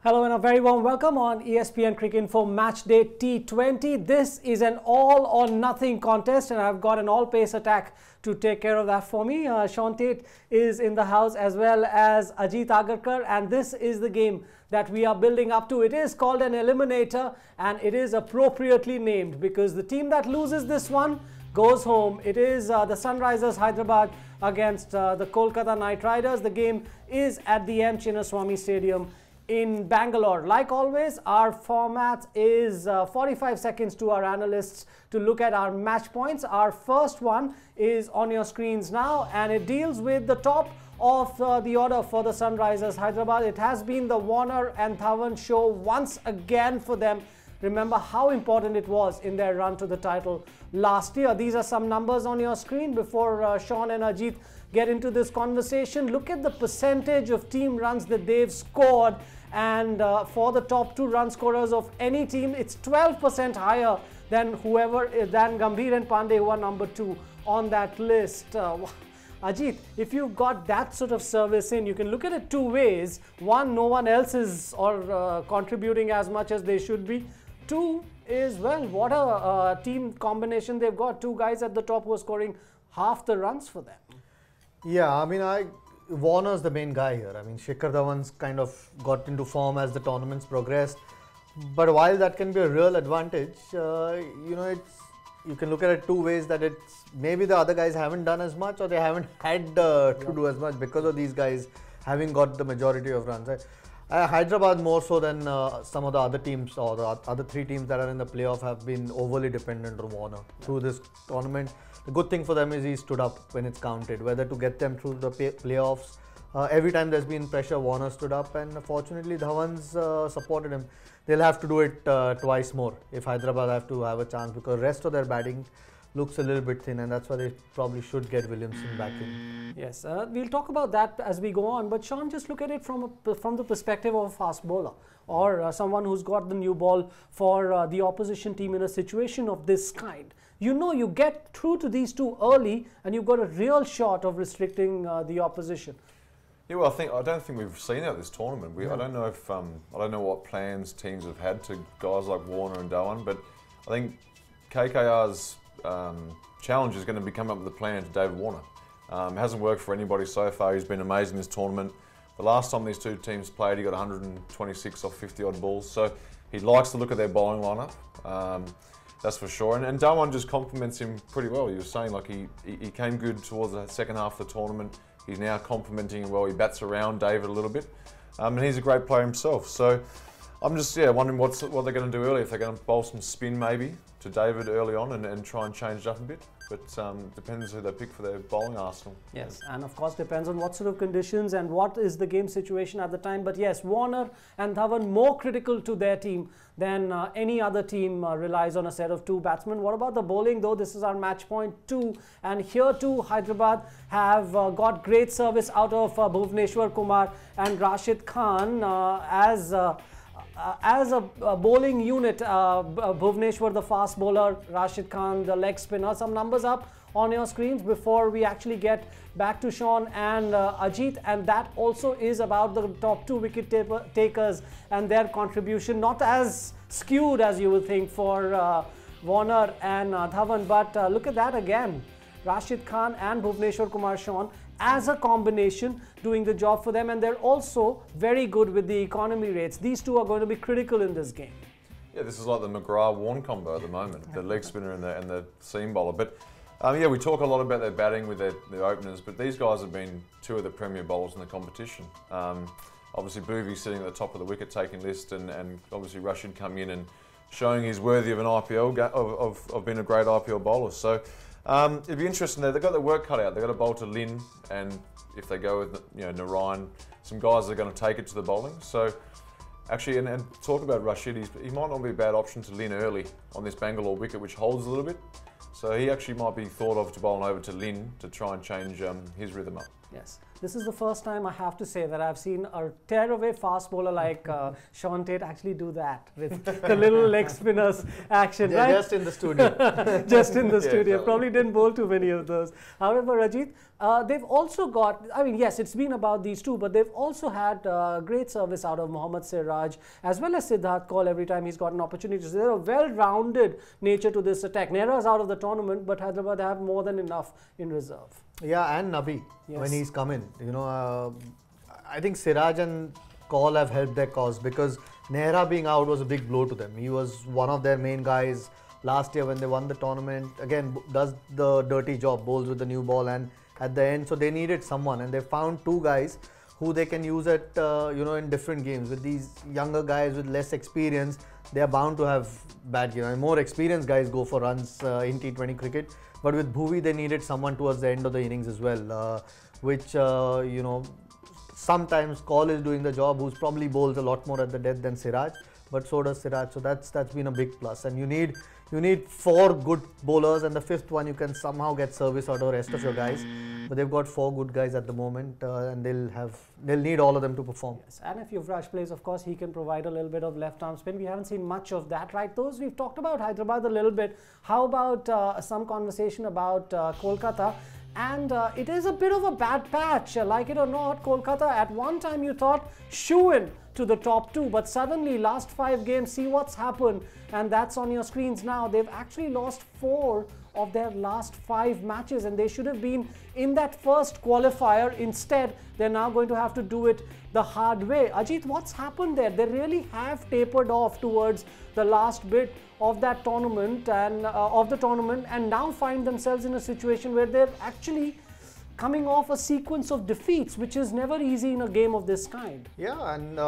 Hello and a very warm welcome on ESPNcricinfo Match Day T20. This is an all or nothing contest and I've got an all-pace attack to take care of that for me. Sean Tate is in the house as well as Ajit Agarkar, and this is the game that we are building up to. It is called an eliminator and it is appropriately named because the team that loses this one goes home. It is the Sunrisers Hyderabad against the Kolkata Knight Riders. The game is at the M. Chinnaswamy Stadium in Bangalore. Like always, our format is 45 seconds to our analysts to look at our match points. Our first one is on your screens now and it deals with the top of the order for the Sunrisers Hyderabad. It has been the Warner and Dhawan show once again for them. Remember how important it was in their run to the title last year. These are some numbers on your screen before Sean and Ajit get into this conversation. Look at the percentage of team runs that they've scored, and for the top two run scorers of any team, it's 12% higher than Gambhir and Pandey, who are number two on that list. Ajit, if you've got that sort of service in, you can look at it two ways. One, no one else is contributing as much as they should be. Two is, well, what a team combination they've got. Two guys at the top who are scoring half the runs for them. Yeah, I mean, Warner's the main guy here. I mean, Shikhar Dhawan's kind of got into form as the tournaments progressed. But while that can be a real advantage, you can look at it two ways, that it's maybe the other guys haven't done as much or they haven't had to do as much because of these guys having got the majority of runs. Hyderabad more so than some of the other teams, or the other three teams that are in the playoff, have been overly dependent on Warner through this tournament. The good thing for them is he stood up when it's counted, whether to get them through the playoffs. Every time there's been pressure, Warner stood up, and fortunately Dhawan's supported him. They'll have to do it twice more if Hyderabad have to have a chance, because the rest of their batting looks a little bit thin, and that's why they probably should get Williamson back in. Yes, we'll talk about that as we go on, but Sean, just look at it from the perspective of a fast bowler or someone who's got the new ball for the opposition team in a situation of this kind. You know, you get through to these two early and you've got a real shot of restricting the opposition. Yeah, well, I don't think we've seen that this tournament. I don't know if I don't know what plans teams have had to guys like Warner and Dhawan, but I think KKR's challenge is going to be coming up with a plan to David Warner. It hasn't worked for anybody so far. He's been amazing this tournament. The last time these two teams played, he got 126 off 50 odd balls. So he likes to look at their bowling lineup. That's for sure. And Dhawan just complements him pretty well. You were saying, like, he came good towards the second half of the tournament. He's now complementing him well. He bats around David a little bit. And he's a great player himself. So I'm just wondering what they're going to do early. If they're going to bowl some spin maybe to David early on and try and change it up a bit. But depends who they pick for their bowling arsenal. Yes, and of course depends on what sort of conditions and what is the game situation at the time. But yes, Warner and Dhawan more critical to their team than any other team relies on a set of two batsmen. What about the bowling though? This is our match point 2, and here too Hyderabad have got great service out of Bhuvneshwar Kumar and Rashid Khan as a bowling unit. Bhuvneshwar, the fast bowler, Rashid Khan, the leg spinner. Some numbers up on your screens before we actually get back to Sean and Ajit, and that also is about the top two wicket takers and their contribution, not as skewed as you would think for Warner and Dhawan, but look at that again. Rashid Khan and Bhuvneshwar Kumar, Sean, as a combination doing the job for them, and they're also very good with the economy rates. These two are going to be critical in this game. Yeah, this is like the McGrath-Warne combo at the moment, the leg spinner and the seam bowler. But yeah, we talk a lot about their batting with their openers, but these guys have been two of the premier bowlers in the competition. Obviously Bhuvi sitting at the top of the wicket-taking list, and obviously Rashid coming in and showing he's worthy of an IPL, of being a great IPL bowler. So it'd be interesting there. They've got their work cut out. They've got to bowl to Lynn, and if they go with Narayan, some guys are going to take it to the bowling. So actually, and talk about Rashid, he might not be a bad option to Lynn early on this Bangalore wicket, which holds a little bit. So he actually might be thought of to bowl over to Lynn to try and change his rhythm up. Yes, this is the first time I have to say that I've seen a tearaway fast bowler like Sean Tate actually do that with the little leg spinners action, They're right? just in the studio. Just in the studio. exactly. Probably didn't bowl too many of those. However, Rajit, they've also got, I mean, yes, it's been about these two, but they've also had great service out of Mohammad Siraj as well as Siddharth Kaul every time he's got an opportunity. So they're a well-rounded nature to this attack. Nehra's out of the tournament, but Hyderabad have more than enough in reserve. Yeah, and Nabi, Yes. when he's come in. You know, I think Siraj and Kaul have helped their cause because Nehra being out was a big blow to them. He was one of their main guys last year when they won the tournament. Again, does the dirty job, bowls with the new ball, and at the end, so they needed someone, and they found two guys who they can use at in different games. With these younger guys with less experience, they are bound to have bad games. And more experienced guys go for runs in T20 cricket. But with Bhuvi, they needed someone towards the end of the innings as well, which sometimes Kaul is doing the job, who's probably bowls a lot more at the death than Siraj, but so does Siraj. So that's been a big plus. And you need 4 good bowlers, and the 5th one you can somehow get service out of the rest of your guys. But they've got 4 good guys at the moment, and they'll need all of them to perform. Yes, and if Yuvraj plays, of course, he can provide a little bit of left arm spin. We haven't seen much of that, right? Those we've talked about Hyderabad a little bit. How about some conversation about Kolkata? And it is a bit of a bad patch, like it or not. Kolkata, at one time you thought shoo-in to the top 2, but suddenly last 5 games, see what's happened, and that's on your screens now. They've actually lost 4 of their last 5 matches, and they should have been in that first qualifier. Instead, they're now going to have to do it the hard way. Ajit, what's happened there? They really have tapered off towards the last bit of that tournament and now find themselves in a situation where they're actually coming off a sequence of defeats, which is never easy in a game of this kind. Yeah, and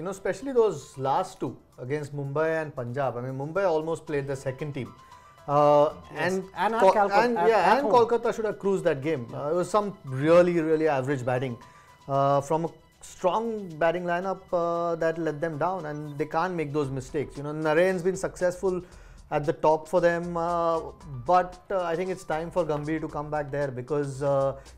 especially those last 2 against Mumbai and Punjab. I mean, Mumbai almost played the second team. Yes. And Kolkata should have cruised that game. It was some really average batting from a strong batting lineup that let them down, and they can't make those mistakes. Narain's been successful at the top for them, but I think it's time for Gambhir to come back there because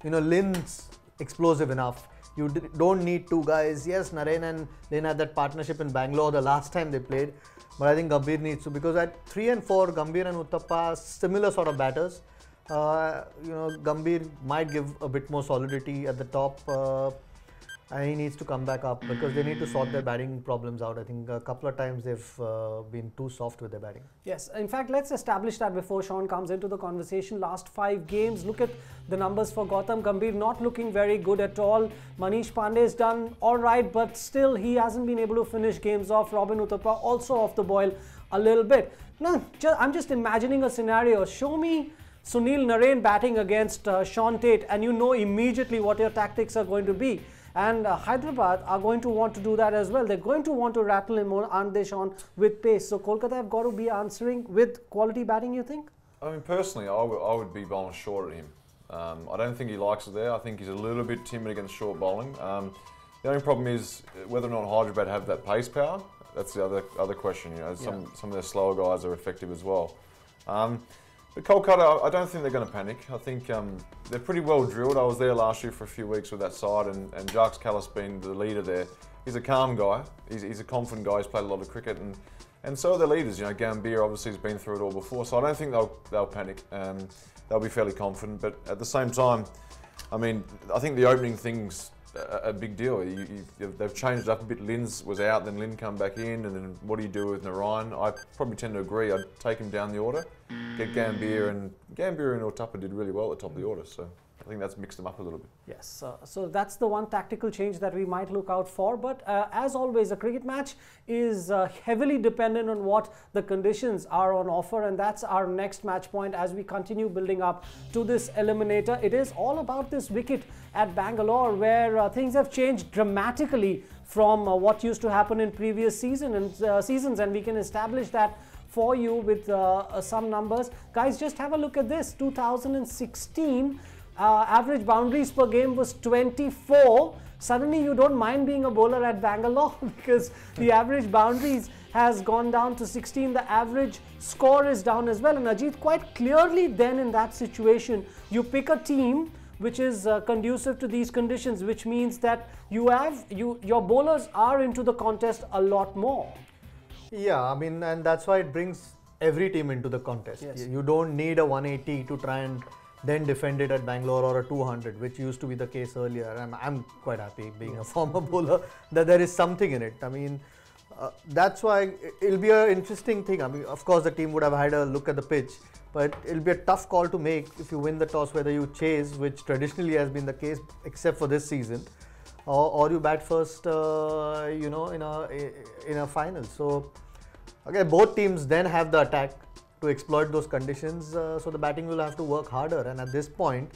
Lin's explosive enough. You don't need 2 guys. Yes, Narain and Lin had that partnership in Bangalore the last time they played, but I think Gambhir needs to, because at 3 and 4, Gambhir and Uthappa, similar sort of batters. Gambhir might give a bit more solidity at the top, and he needs to come back up because they need to sort their batting problems out. I think a couple of times they've been too soft with their batting. Yes, in fact, let's establish that before Sean comes into the conversation. Last 5 games, look at the numbers for Gautam Gambhir, not looking very good at all. Manish Pandey's done all right, but still he hasn't been able to finish games off. Robin Uthappa also off the boil a little bit. Now, I'm just imagining a scenario. Show me Sunil Narain batting against Sean Tate, and you know immediately what your tactics are going to be. And Hyderabad are going to want to do that as well. They're going to want to rattle him more, aren't they, Sean, with pace. So Kolkata have got to be answering with quality batting, you think? I mean, personally, I would be bowling short at him. I don't think he likes it there. I think he's a little bit timid against short bowling. The only problem is whether or not Hyderabad have that pace power. That's the other question. Some of their slower guys are effective as well. But Kolkata, I don't think they're going to panic. I think they're pretty well drilled. I was there last year for a few weeks with that side, and Jacques Kallis being the leader there. He's a calm guy. He's a confident guy. He's played a lot of cricket, and so are the leaders. Gambhir obviously has been through it all before, so I don't think they'll panic. They'll be fairly confident. But at the same time, I mean, I think the opening thing's a big deal. They've changed it up a bit. Lin's was out, then Lin come back in, and then what do you do with Narain? I probably tend to agree. I'd take him down the order, get Gambhir and Uthappa did really well at the top of the order, so I think that's mixed them up a little bit. Yes, so that's the one tactical change that we might look out for. But as always, a cricket match is heavily dependent on what the conditions are on offer, and that's our next match point as we continue building up to this eliminator. It is all about this wicket at Bangalore, where things have changed dramatically from what used to happen in previous seasons, and we can establish that for you with some numbers. Guys, just have a look at this. 2016 average boundaries per game was 24. Suddenly you don't mind being a bowler at Bangalore because the average boundaries has gone down to 16. The average score is down as well. And Ajit, quite clearly then in that situation, you pick a team which is conducive to these conditions, which means that your bowlers are into the contest a lot more. Yeah, I mean, and that's why it brings every team into the contest. Yes. You don't need a 180 to try and then defend it at Bangalore, or a 200, which used to be the case earlier. I'm quite happy being a former bowler that there is something in it. I mean, that's why it'll be an interesting thing. I mean, of course, the team would have had a look at the pitch, but it'll be a tough call to make if you win the toss, whether you chase, which traditionally has been the case, except for this season, or you bat first, you know, in a final. So, again, both teams then have the attack to exploit those conditions, so the batting will have to work harder. And at this point,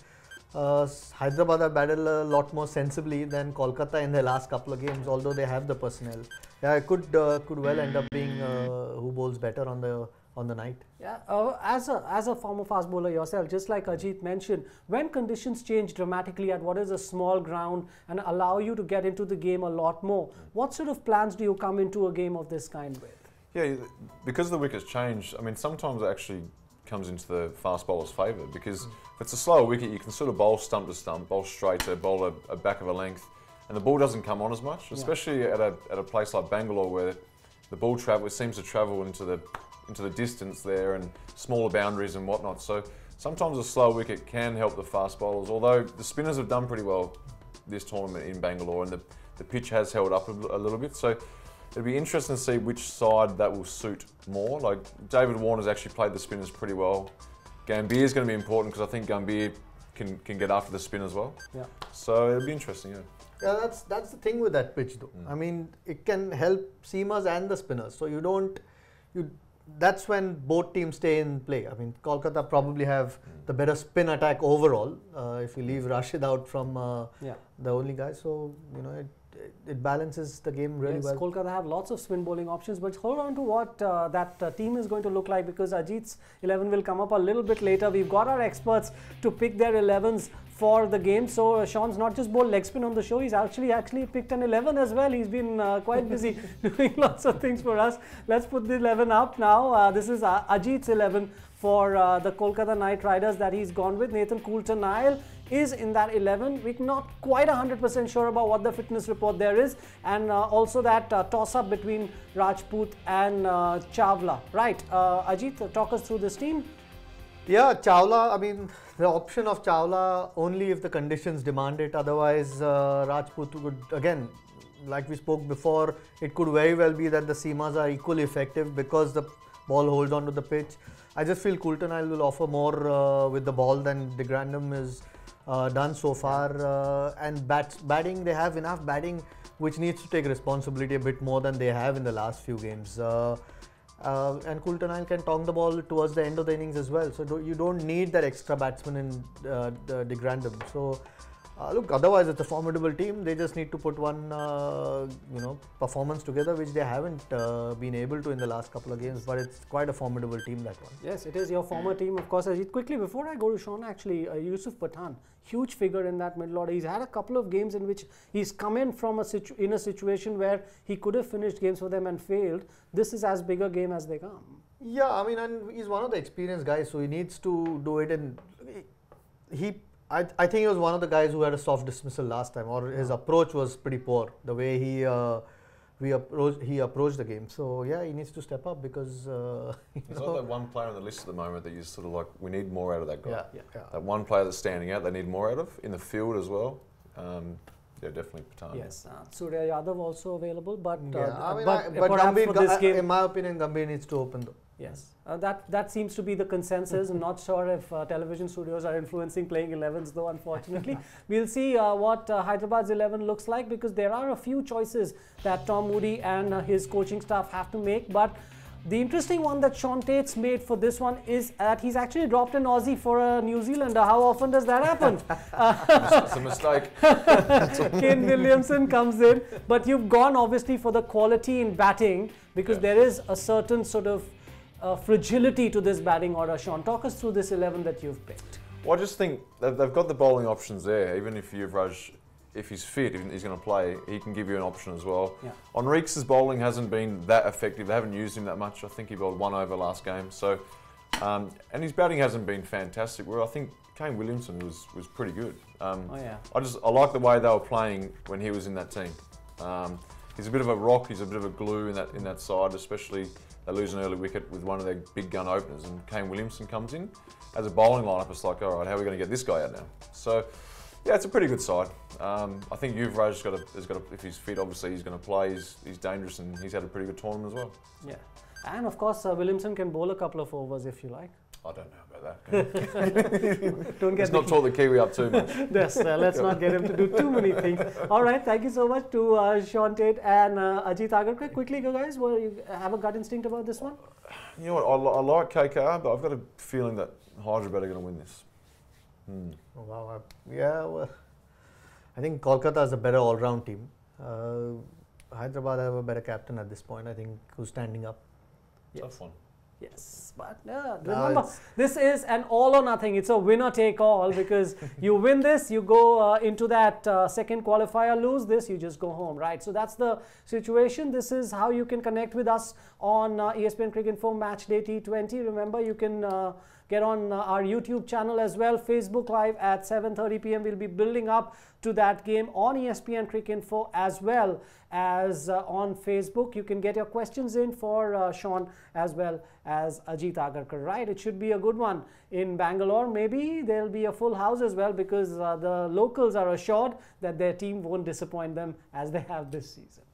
Hyderabad have batted a lot more sensibly than Kolkata in their last couple of games, although they have the personnel. Yeah, it could well end up being who bowls better on the night. Yeah, as a former fast bowler yourself, just like Ajit mentioned, when conditions change dramatically at what is a small ground and allow you to get into the game a lot more, what sort of plans do you come into a game of this kind with? Yeah, because the wicket's changed, I mean, sometimes it actually comes into the fast bowler's favour, because if it's a slower wicket, you can sort of bowl stump to stump, bowl straighter, bowl a back of a length, and the ball doesn't come on as much, especially at a place like Bangalore, where the ball seems to travel into the distance there, and smaller boundaries and whatnot. So sometimes a slow wicket can help the fast bowlers, although the spinners have done pretty well this tournament in Bangalore, and the pitch has held up a little bit. So it'll be interesting to see which side that will suit more. Like, David Warner's actually played the spinners pretty well. Gambhir's going to be important, because I think Gambhir can get after the spin as well. Yeah. So it'll be interesting, yeah. Yeah, that's the thing with that pitch, though. I mean, it can help seamers and the spinners. So that's when both teams stay in play. I mean, Kolkata probably have the better spin attack overall, if you leave Rashid out from the only guy. So, you know, it balances the game really well. Kolkata have lots of spin bowling options, but hold on to what that team is going to look like, because Ajit's 11 will come up a little bit later. We've got our experts to pick their 11s for the game. So Sean's not just bowled leg spin on the show, he's actually picked an 11 as well. He's been quite busy doing lots of things for us. Let's put the 11 up now. This is Ajit's 11 for the Kolkata Knight Riders that he's gone with. Nathan Coulter-Nile is in that 11. We're not quite 100% sure about what the fitness report there is, and also that toss-up between Rajput and Chawla. Right, Ajit, talk us through this team. Yeah, Chawla, I mean, the option of Chawla only if the conditions demand it. Otherwise, Rajput would, again, like we spoke before, it could very well be that the seamers are equally effective because the ball holds on to the pitch. I just feel Coulter-Nile will offer more with the ball than de Grandin is done so far. And batting, they have enough batting which needs to take responsibility a bit more than they have in the last few games. And Coulter-Nile can tong the ball towards the end of the innings as well. So you don't need that extra batsman in de Grandin. So look, otherwise it's a formidable team. They just need to put one performance together, which they haven't been able to in the last couple of games. But it's quite a formidable team, that one. Yes, it is your former team, of course. Ajit, quickly before I go to Sean, actually, Yusuf Pathan, huge figure in that middle order. He's had a couple of games in which he's come in from a situation where he could have finished games for them and failed. This is as big a game as they come. Yeah, I mean, and he's one of the experienced guys, so he needs to do it. And I think he was one of the guys who had a soft dismissal last time, or his approach was pretty poor, the way he approached the game. So yeah, he needs to step up, because there's not that one player on the list at the moment that you sort of like, we need more out of that guy. Yeah. That one player that's standing out, they need more out of in the field as well. Yeah, definitely Pathan. Yes, Surya Yadav also available, but but perhaps for this game, in my opinion, Gambhir needs to open though. Yes, that seems to be the consensus. I'm not sure if television studios are influencing playing 11s though, unfortunately. We'll see what Hyderabad's 11 looks like, because there are a few choices that Tom Moody and his coaching staff have to make. But the interesting one that Sean Tate's made for this one is that he's actually dropped an Aussie for a New Zealander. How often does that happen? It's a mistake. Kane Williamson comes in, but you've gone obviously for the quality in batting, because there is a certain sort of fragility to this batting order. Sean, talk us through this 11 that you've picked. Well, I just think they've got the bowling options there. Even if Yuvraj, if he's fit, if he's going to play, he can give you an option as well. Yeah. Enrique's bowling hasn't been that effective. They haven't used him that much. I think he bowled 1 over last game. So And his batting hasn't been fantastic. Where I think Kane Williamson was pretty good. Oh yeah. I like the way they were playing when he was in that team. He's a bit of a rock. He's a bit of a glue in that side, especially they lose an early wicket with one of their big gun openers, and Kane Williamson comes in as a bowling lineup. It's like, all right, how are we going to get this guy out now? So, yeah, it's a pretty good side. I think Yuvraj has got to, if he's fit, obviously he's going to play. He's dangerous, and he's had a pretty good tournament as well. Yeah, and of course Williamson can bowl a couple of overs if you like. I don't know about that. Don't get Let's not talk the Kiwi up too much. Yes, let's not get him to do too many things. All right, thank you so much to Sean Tate and Ajit Agarkar. Quickly, guys, you have a gut instinct about this one? You know what, I like KKR, but I've got a feeling that Hyderabad are going to win this. Oh, wow. Yeah, well, I think Kolkata is a better all-round team. Hyderabad have a better captain at this point, I think, who's standing up. Tough one. Yes, but remember, this is an all or nothing. It's a winner take all, because you win this, you go into that second qualifier, lose this, you just go home, right? So that's the situation. This is how you can connect with us on ESPN Cricinfo Matchday T20. Remember, you can get on our YouTube channel as well, Facebook Live at 7:30 p.m. We'll be building up to that game on ESPN Cricinfo as well as on Facebook. You can get your questions in for Sean as well as Ajit Agarkar, right? It should be a good one in Bangalore. Maybe there'll be a full house as well, because the locals are assured that their team won't disappoint them as they have this season.